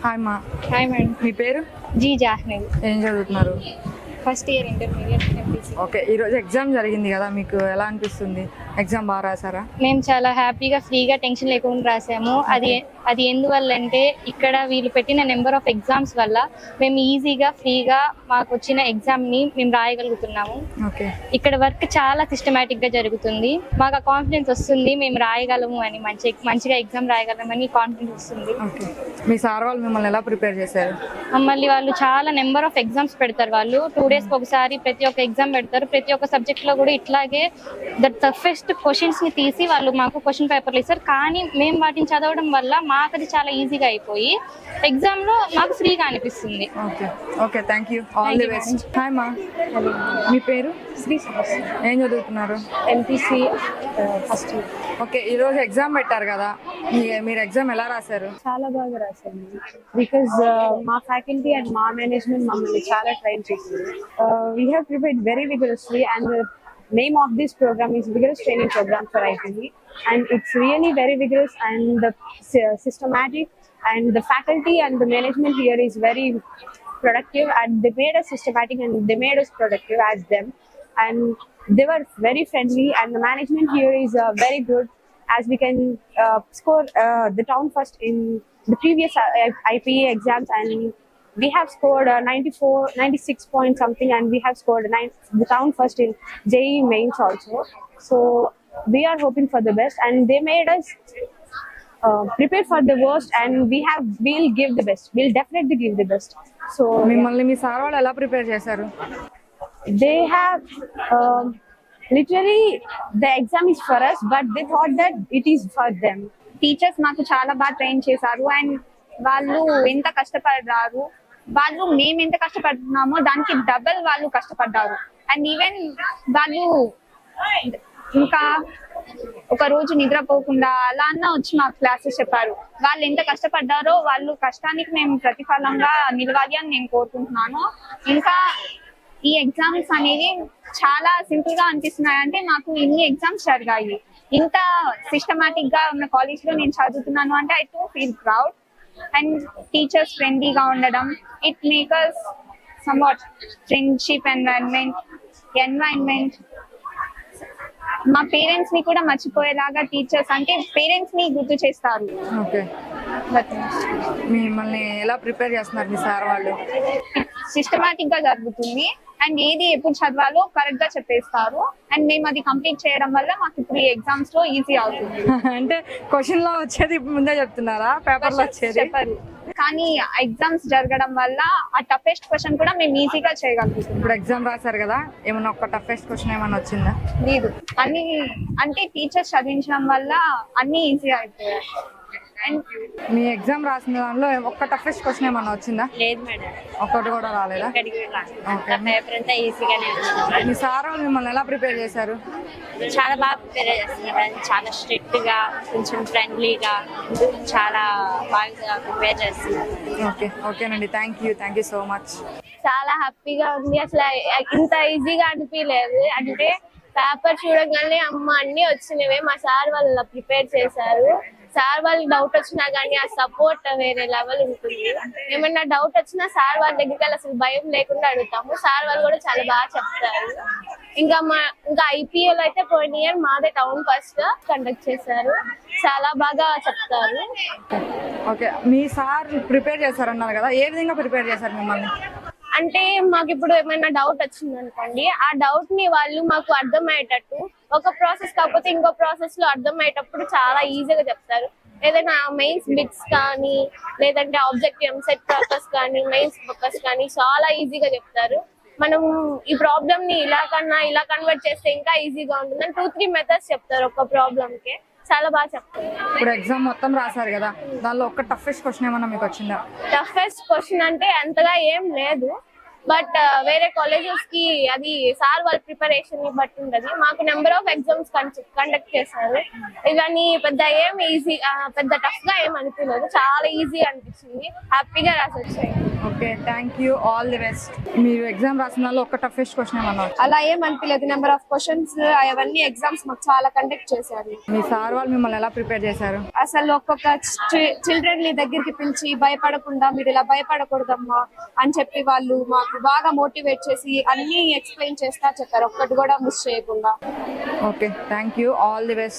Hi మా. Hi madam. మీ పేరు? జీ జాహ్నవి. ఏం చదువుతున్నారు? First year intermediate MPC. Okay, ఈరోజు ఎగ్జామ్ జరిగింది కదా, మీకు ఎలా అనిపిస్తుంది? ఎగ్జామ్ బాగా రాసారా? మేము చాలా హ్యాపీగా ఫ్రీగా టెన్షన్ లేకుండా రాసాము. అది ఎందువల్ల అంటే ఇక్కడ వీళ్ళు పెట్టిన నెంబర్ ఆఫ్ ఎగ్జామ్స్ వల్ల మేము ఈజీగా ఫ్రీగా మాకు వచ్చిన ఎగ్జామ్ని మేము రాయగలుగుతున్నాము. ఓకే, ఇక్కడ వర్క్ చాలా సిస్టమేటిక్గా జరుగుతుంది. మాకు ఆ కాన్ఫిడెన్స్ వస్తుంది, మేము రాయగలము అని, మంచిగా ఎగ్జామ్ రాయగలమని కాన్ఫిడెన్స్ వస్తుంది. ఓకే. మీ సార్ వాళ్ళు మిమ్మల్ని ఎలా ప్రిపేర్ చేశారు? మళ్ళీ వాళ్ళు చాలా నెంబర్ ఆఫ్ ఎగ్జామ్స్ పెడతారు. వాళ్ళు 2 డేస్కి ఒకసారి ప్రతి ఒక్క ఎగ్జామ్ పెడతారు. ప్రతి ఒక్క సబ్జెక్ట్లో కూడా ఇట్లాగే ద టఫెస్ట్ క్వశ్చన్స్ని తీసి వాళ్ళు మాకు క్వశ్చన్ పేపర్లు ఇస్తారు. కానీ మేము వాటిని చదవడం వల్ల మాకు అది చాలా ఈజీగా అయిపోయి ఎగ్జామ్లో మాకు ఫ్రీగా అనిపిస్తుంది. Okay okay, thank you, all the best. Hi మా. మీ పేరు? శ్రీ. ఏం చదువుతున్నారు? MPC first year. ఓకే, ఈరోజు ఎగ్జామ్ పెట్టారు కదా, మీరు ఎగ్జామ్ ఎలా రాశారు? చాలా బాగా రాశాను బికాజ్ మా ఫ్యాకల్టీ అండ్ మా మేనేజ్మెంట్ మమ్మల్ని చాలా ట్రైన్ చేసింది. We have prepared very vigorously and name of this program is vigorous training program for ITV, and it's really very vigorous and the systematic, and the faculty and the management here is very productive, and they made us systematic and they made us productive as them, and they were very friendly, and the management here is very good, as we can score the town first in the previous IPA exams, and we have scored 96 point something, and we have scored the town first in JEE mains also. So we are hoping for the best, and they made us prepare for the worst, and we'll give the best. We'll definitely give the best. So మిమ్మల్ని మీ sir వాళ్ళు ఎలా prepare చేశారు? they have literally the exam is for us, but they thought that it is for them. Teachers మాకు చాలా బాగా train చేశారు, and వాళ్ళు ఎంత కష్టపడ్డారు, వాళ్ళు మేము ఎంత కష్టపడుతున్నామో దానికి డబల్ వాళ్ళు కష్టపడ్డారు. అండ్ ఈవెన్ వాళ్ళు ఇంకా ఒక రోజు నిద్రపోకుండా అలా అన్న వచ్చి మాకు క్లాసెస్ చెప్పారు. వాళ్ళు ఎంత కష్టపడ్డారో వాళ్ళు కష్టానికి మేము ప్రతిఫలంగా నిలవాలి అని నేను కోరుకుంటున్నాను. ఇంకా ఈ ఎగ్జామ్స్ అనేవి చాలా సింపుల్ గా అనిపిస్తున్నాయి. అంటే మాకు ఇన్ని ఎగ్జామ్స్ జరిగాయి, ఇంత సిస్టమాటిక్ గా ఉన్న కాలేజ్ లో నేను చదువుతున్నాను అంటే I to feel proud. And teachers ఫ్రెండ్లీగా ఉండడం, it makers somewhat friendship environment. మా పేరెంట్స్ ని కూడా మర్చిపోయేలాగా టీచర్స్ అంటే పేరెంట్స్ ని గుర్తు చేస్తారు. ఓకే, మిమ్మల్ని ఎలా ప్రిపేర్ చేస్తున్నారు మీ సార్ వాళ్ళు? సిస్టమాటిక్ గా జరుగుతుంది, అండ్ ఏది ఎప్పుడు చదవాలో కరెక్ట్ గా చెప్పేస్తారు, అండ్ మేము అది కంప్లీట్ చేయడం వల్ల మాకు ఇప్పుడు ఈ ఎగ్జామ్స్ లో ఈజీ అవుతుంది. అంటే క్వశ్చన్ లో వచ్చేది ముందే చెప్తున్నారా, పేపర్ లో వచ్చేది చెప్పరు, కానీ ఎగ్జామ్స్ జరగడం వల్ల ఆ టఫెస్ట్ క్వశ్చన్ కూడా మేము ఈజీగా చేయగలుగుతాం. ఇప్పుడు ఎగ్జామ్ రాశారు కదా, ఏమన్నా ఒక టఫెస్ట్ క్వశ్చన్ ఏమన్నా వచ్చిందా? లేదు, అన్ని అంటే టీచర్స్ చదివించడం వల్ల అన్ని ఈజీ అయిపోయాయి. అండ్ మీ ఎగ్జామ్ రాసిన దానిలో ఒక్క టఫెస్ట్ క్వశ్చన్ ఏమన్నా వచ్చిందా? లేదు మేడం, ఒక్కటి కూడా రాలేదా? ఓకే. పేపర్ అంతా ఈజీగానే వచ్చింది. మీ సార్ వాళ్ళు మిమ్మల్ని ఎలా ప్రిపేర్ చేశారు? చాలా బాగా ప్రిపేర్ చేస్తున్నారు, చాలా స్ట్రిక్ట్ గా, కొంచెం ఫ్రెండ్లీగా, చాలా బాగా ప్రిపేర్ చేస్తున్నారు. ఓకే, ఓకేనండి, థ్యాంక్ యూ సో మచ్. చాలా హ్యాపీగా ఉంది. అసలు ఇంత ఈజీగా అనిపించలేదు. అంటే పేపర్ చూడగానే అమ్మ అన్ని వచ్చినవే. మా సార్ వాళ్ళు ప్రిపేర్ చేశారు. సార్ వాళ్ళకి డౌట్ వచ్చినా కానీ ఆ సపోర్ట్ వేరే లెవెల్ ఉంటుంది. ఏమన్నా డౌట్ వచ్చినా సార్ వాళ్ళ దగ్గరికి అసలు భయం లేకుండా అడుగుతాము. సార్ వాళ్ళు కూడా చాలా బాగా చెప్తారు. ఇంకా ఐపీఎల్ అయితే పోయిన ఇయర్ మాదే టౌన్ ఫస్ట్ కండక్ట్ చేశారు. చాలా బాగా చెప్తారు. ఓకే, మీ సార్ ప్రిపేర్ చేశారన్నారు కదా, ఏ విధంగా ప్రిపేర్ చేశారు మిమ్మల్ని? అంటే మాకు ఇప్పుడు ఏమైనా డౌట్ వచ్చింది అనుకోండి, ఆ డౌట్ ని వాళ్ళు మాకు అర్థమయ్యేటట్టు, ఒక ప్రాసెస్ కాకపోతే ఇంకో ప్రాసెస్ లో అర్థమయ్యేటప్పుడు చాలా ఈజీగా చెప్తారు. ఏదైనా మెయిన్స్ బిట్స్ కానీ, లేదంటే ఆబ్జెక్టివ్ ఎంసెట్ పర్పస్ కానీ, మెయిన్స్ పర్పస్ కానీ చాలా ఈజీగా చెప్తారు. మనం ఈ ప్రాబ్లమ్ ని ఇలా కన్వర్ట్ చేస్తే ఇంకా ఈజీగా ఉంటుంది. 2-3 మెథడ్స్ చెప్తారు ఒక ప్రాబ్లమ్ కి. చాలా బాగా చెప్తారు. ఇప్పుడు ఎగ్జామ్ మొత్తం రాశారు కదా, దానిలో ఒక్క టఫెస్ట్ క్వశ్చన్ ఏమన్నా మీకు వచ్చిందా? టఫెస్ట్ క్వశ్చన్ అంటే అంతగా ఏం లేదు. బట్ వేరే కాలేజెస్ కి అది సార్ వాళ్ళ ప్రిపరేషన్ ని బట్టి ఉండదు. మాకు నెంబర్ ఆఫ్ ఎగ్జామ్స్ కండక్ట్ చేశారు. కానీ పెద్ద ఏం ఈజీ పెద్ద టఫ్ గా ఏం అనిపించలేదు, చాలా ఈజీ అనిపించింది, హ్యాపీగా రాసి వచ్చాయి. Okay, thank you, all the best. మీరు ఎగ్జామ్ రాసిన వాళ్ళు ఒక టఫెస్ట్ క్వశ్చన్ ఏమన్నా వచ్చా? అలా ఏం అనిపించలేదు. నెంబర్ ఆఫ్ క్వశ్చన్స్ అవన్నీ ఎగ్జామ్స్ మాకు చాలా కండక్ట్ చేశారు. మీ సార్ వాళ్ళు మిమ్మల్ని ఎలా ప్రిపేర్ చేశారు? అసలు ఒక్కొక్క చిల్డ్రన్ ని దగ్గరికి పిలిచి భయపడకుండా మీరు ఇలా భయపడకూడదమ్మా అని చెప్పి వాళ్ళు మాకు బాగా మోటివేట్ చేసి అన్ని ఎక్స్ప్లెయిన్ చేస్తా చెప్పారు, ఒక్కటి కూడా మిస్ చేయకుండా. Okay, thank you, all the best.